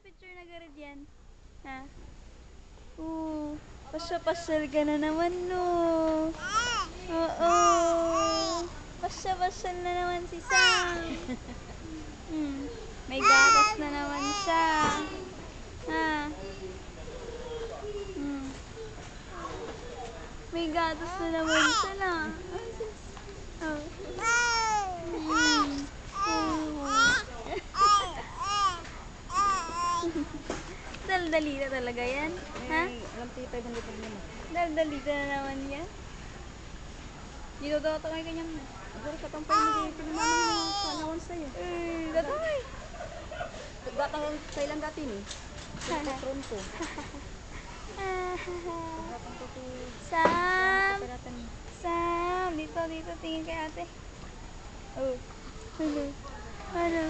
Picture na garad yan. Ha? Oo. Pasya-pasyal ka na naman, no. Oo. Pasya-pasyal na naman si Sam. May gatas na naman siya. Ha? May gatas na naman siya na. Oh. Daldalita talaga yan? Ha? Alam tayo 500 pag naman. Daldalita na naman yan? Dito daw ito kay kanyang mo. Agora katampay mo din pinamamang mga kalawan sa'yo. Datoy! Gatang kailan dati ni? Sa pronto. Sam! Sam! Dito, tingin kay ate. Oh. Ano?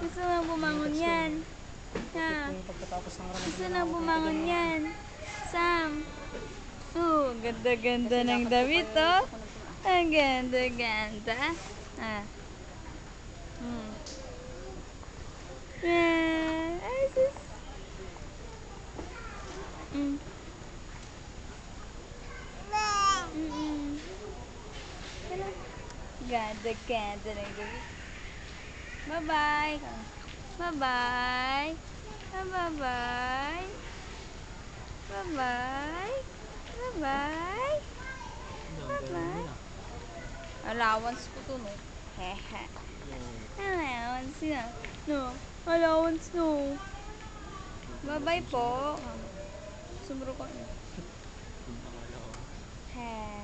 Gusto mo bumangon yan? Ha? Gusto na bumangon yan? Sam! Oh, ganda-ganda ng damit, oh. Ang ganda-ganda. Ah. Ay, sus. Ganda-ganda ng damit. Bye-bye. Bye-bye. Bye-bye. Bye-bye. Bye-bye. Bye-bye. Allowance ko to, no? Hehe. Allowance na. No. Allowance, no. Bye-bye po. Sumuro ko. He.